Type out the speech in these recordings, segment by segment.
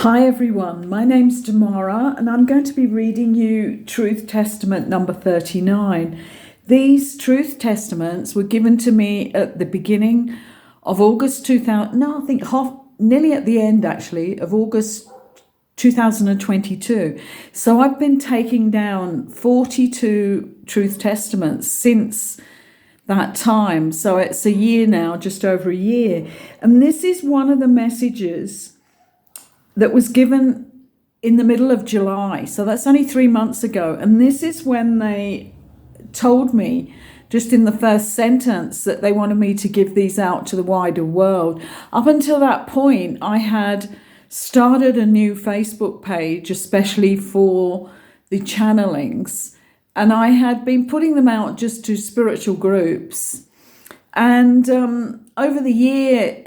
Hi everyone, my name's Demara and I'm going to be reading you Truth Testament number 39. These Truth Testaments were given to me at the beginning of August 2000, no, I think nearly at the end actually, of August 2022. So I've been taking down 42 Truth Testaments since that time. So it's a year now, just over a year. And this is one of the messages that was given in the middle of July. So that's only 3 months ago. And this is when they told me, just in the first sentence, that they wanted me to give these out to the wider world. Up until that point, I had started a new Facebook page, especially for the channelings. And I had been putting them out just to spiritual groups. And over the year,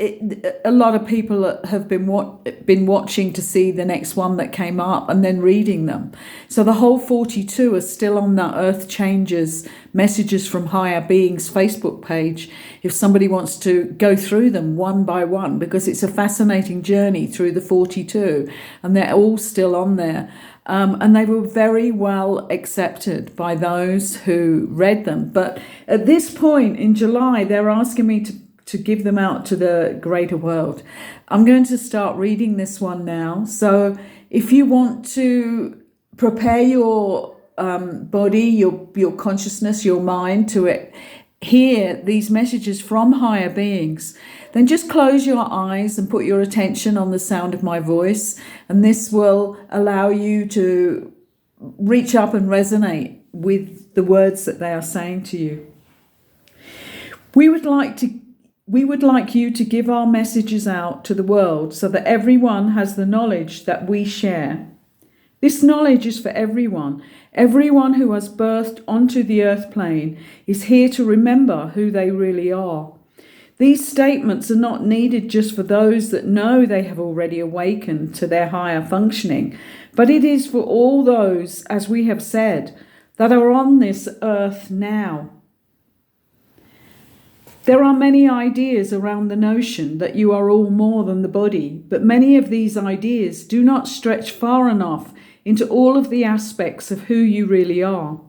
a lot of people have been watching to see the next one that came up and then reading them. So the whole 42 are still on the Earth Changes Messages from Higher Beings Facebook page if somebody wants to go through them one by one, because it's a fascinating journey through the 42 and they're all still on there. And they were very well accepted by those who read them. But at this point in July, they're asking me to give them out to the greater world. I'm going to start reading this one now. So if you want to prepare your body, your consciousness, your mind to hear these messages from higher beings, then just close your eyes and put your attention on the sound of my voice, and this will allow you to reach up and resonate with the words that they are saying to you. We would like you to give our messages out to the world so that everyone has the knowledge that we share. This knowledge is for everyone. Everyone who has birthed onto the earth plane is here to remember who they really are. These statements are not needed just for those that know they have already awakened to their higher functioning, but it is for all those, as we have said, that are on this earth now. There are many ideas around the notion that you are all more than the body, but many of these ideas do not stretch far enough into all of the aspects of who you really are.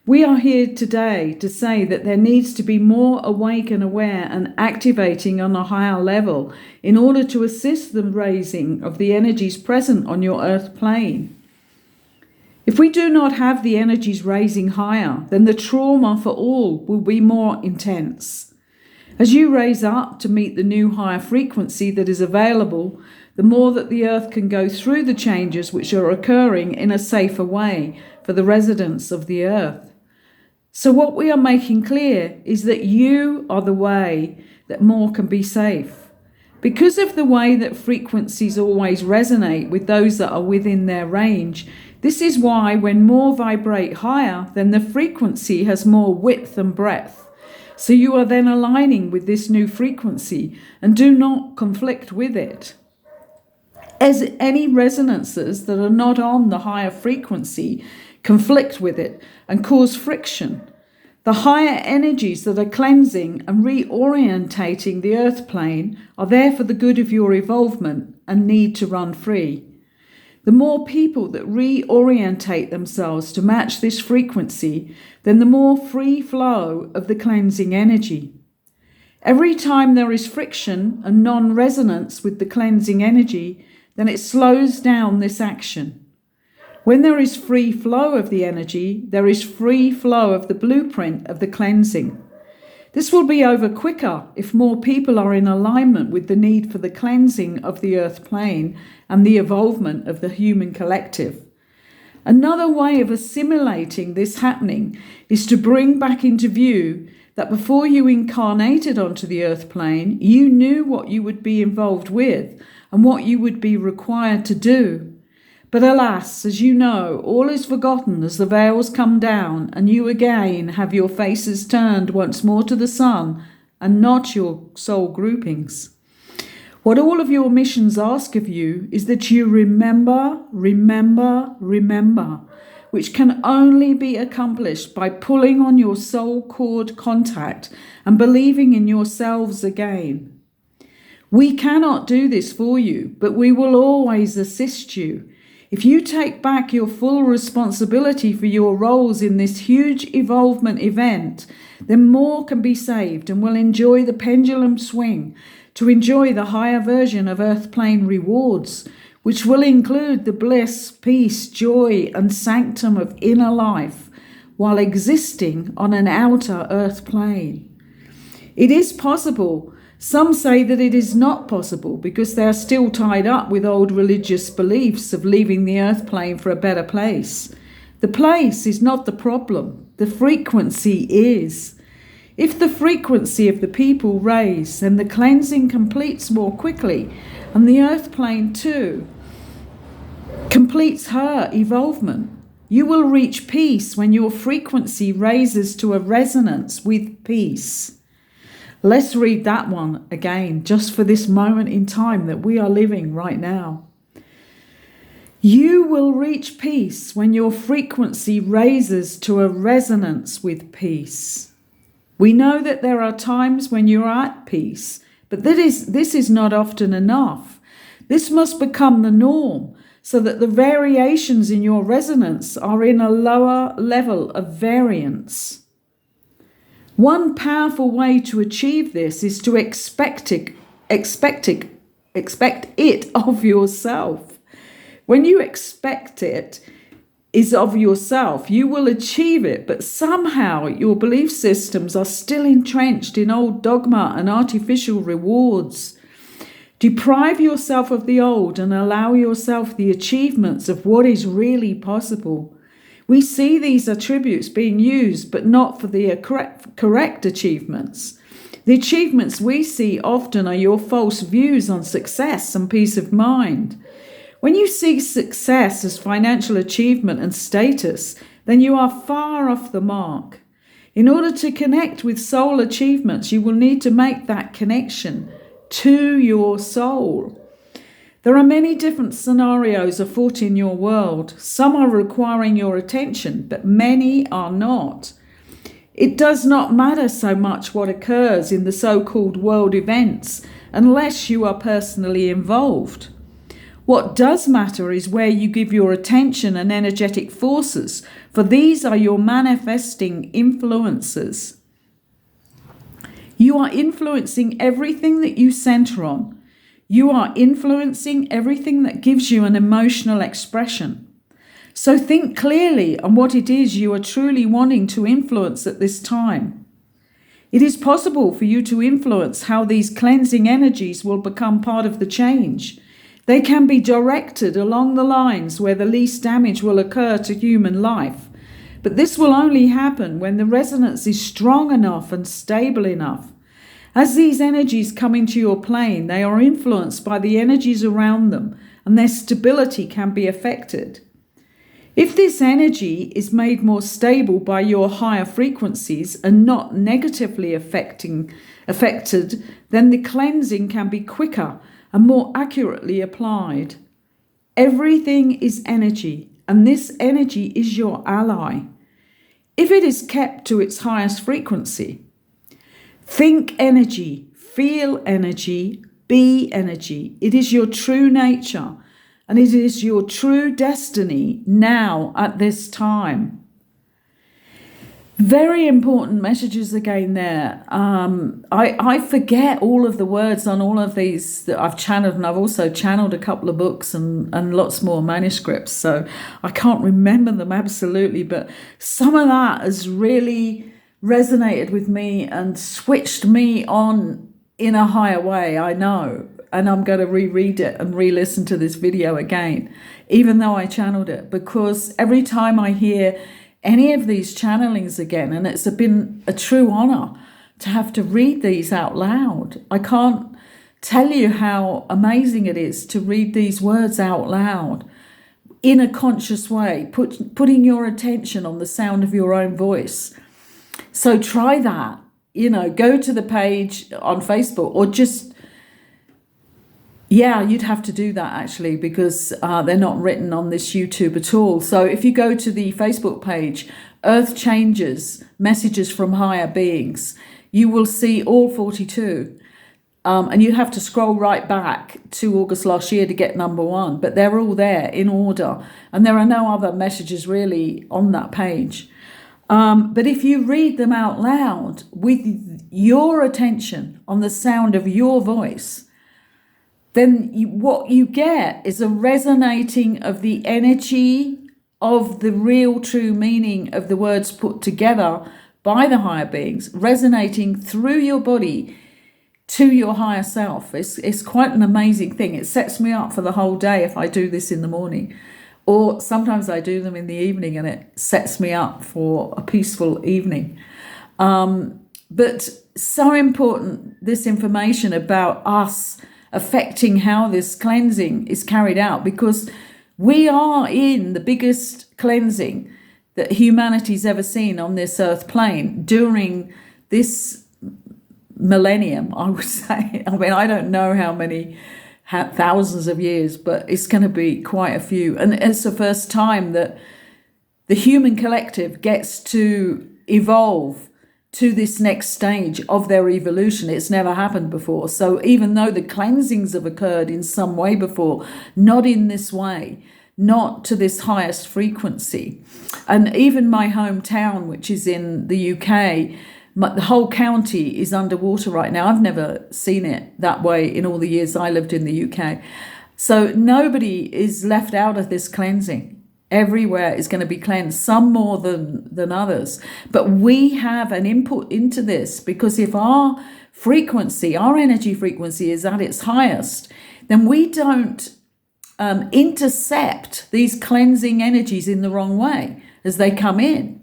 We are here today to say that there needs to be more awake and aware and activating on a higher level in order to assist the raising of the energies present on your earth plane. If we do not have the energies raising higher, then the trauma for all will be more intense. As you raise up to meet the new higher frequency that is available, the more that the earth can go through the changes which are occurring in a safer way for the residents of the earth. So what we are making clear is that you are the way that more can be safe. Because of the way that frequencies always resonate with those that are within their range, this is why when more vibrate higher, then the frequency has more width and breadth. So you are then aligning with this new frequency and do not conflict with it. As any resonances that are not on the higher frequency conflict with it and cause friction. The higher energies that are cleansing and reorientating the earth plane are there for the good of your evolvement and need to run free. The more people that reorientate themselves to match this frequency, then the more free flow of the cleansing energy. Every time there is friction and non-resonance with the cleansing energy, then it slows down this action. When there is free flow of the energy, there is free flow of the blueprint of the cleansing. This will be over quicker if more people are in alignment with the need for the cleansing of the earth plane and the evolvement of the human collective. Another way of assimilating this happening is to bring back into view that before you incarnated onto the earth plane, you knew what you would be involved with and what you would be required to do. But alas, as you know, all is forgotten as the veils come down and you again have your faces turned once more to the sun and not your soul groupings. What all of your missions ask of you is that you remember, which can only be accomplished by pulling on your soul cord contact and believing in yourselves again. We cannot do this for you, but we will always assist you. If you take back your full responsibility for your roles in this huge evolvement event, then more can be saved and will enjoy the pendulum swing to enjoy the higher version of earth plane rewards, which will include the bliss, peace, joy, and sanctum of inner life while existing on an outer earth plane. It is possible. Some say that it is not possible because they are still tied up with old religious beliefs of leaving the earth plane for a better place. The place is not the problem. The frequency is. If the frequency of the people raise, then the cleansing completes more quickly, and the earth plane too completes her evolvement. You will reach peace when your frequency raises to a resonance with peace. Let's read that one again, just for this moment in time that we are living right now. You will reach peace when your frequency raises to a resonance with peace. We know that there are times when you're at peace, but this is not often enough. This must become the norm so that the variations in your resonance are in a lower level of variance. One powerful way to achieve this is to expect it of yourself. When you expect it is of yourself, you will achieve it, but somehow your belief systems are still entrenched in old dogma and artificial rewards. Deprive yourself of the old and allow yourself the achievements of what is really possible. We see these attributes being used, but not for the correct achievements. The achievements we see often are your false views on success and peace of mind. When you see success as financial achievement and status, then you are far off the mark. In order to connect with soul achievements, you will need to make that connection to your soul. There are many different scenarios afoot in your world. Some are requiring your attention, but many are not. It does not matter so much what occurs in the so-called world events unless you are personally involved. What does matter is where you give your attention and energetic forces, for these are your manifesting influences. You are influencing everything that you center on. You are influencing everything that gives you an emotional expression. So think clearly on what it is you are truly wanting to influence at this time. It is possible for you to influence how these cleansing energies will become part of the change. They can be directed along the lines where the least damage will occur to human life. But this will only happen when the resonance is strong enough and stable enough. As these energies come into your plane, they are influenced by the energies around them, and their stability can be affected. If this energy is made more stable by your higher frequencies and not negatively affected, then the cleansing can be quicker and more accurately applied. Everything is energy, and this energy is your ally, if it is kept to its highest frequency. Think energy, feel energy, be energy. It is your true nature, and it is your true destiny now at this time. Very important messages again there. I forget all of the words on all of these that I've channeled, and I've also channeled a couple of books and lots more manuscripts, so I can't remember them absolutely, but some of that has really resonated with me and switched me on in a higher way, I know. And I'm going to reread it and re-listen to this video again, even though I channeled it, because every time I hear any of these channelings again, and it's been a true honor to have to read these out loud. I can't tell you how amazing it is to read these words out loud in a conscious way, putting your attention on the sound of your own voice. So try that, go to the page on Facebook, or just, you'd have to do that actually, because they're not written on this YouTube at all. So if you go to the Facebook page, Earth Changes, Messages from Higher Beings, you will see all 42. And you have to scroll right back to August last year to get number one, but they're all there in order. And there are no other messages really on that page. But if you read them out loud with your attention on the sound of your voice, then what you get is a resonating of the energy of the real true meaning of the words put together by the higher beings, resonating through your body to your higher self. It's quite an amazing thing. It sets me up for the whole day if I do this in the morning. Or sometimes I do them in the evening and it sets me up for a peaceful evening. But so important, this information about us affecting how this cleansing is carried out, because we are in the biggest cleansing that humanity's ever seen on this earth plane during this millennium, I would say. I mean, I don't know how many thousands of years, but it's going to be quite a few. And it's the first time that the human collective gets to evolve to this next stage of their evolution. It's never happened before. So even though the cleansings have occurred in some way before, not in this way, not to this highest frequency. And even my hometown, which is in the UK, the whole county is underwater right now. I've never seen it that way in all the years I lived in the UK. So nobody is left out of this cleansing. Everywhere is going to be cleansed, some more than others. But we have an input into this, because if our frequency, our energy frequency is at its highest, then we don't intercept these cleansing energies in the wrong way as they come in.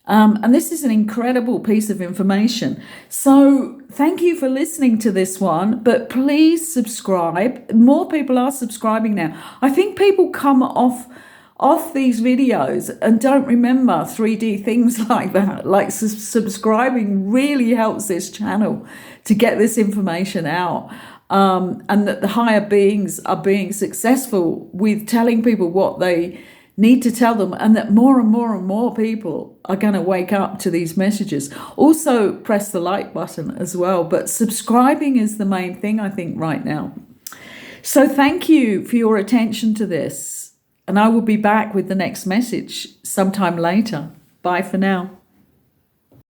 And this is an incredible piece of information. So thank you for listening to this one, but please subscribe. More people are subscribing now. I think people come off these videos and don't remember 3D things like that. Like subscribing really helps this channel to get this information out. And that the higher beings are being successful with telling people what they need to tell them, and that more and more and more people are going to wake up to these messages. Also press the like button as well, but subscribing is the main thing, I think, right now. So thank you for your attention to this, and I will be back with the next message sometime later. Bye for now.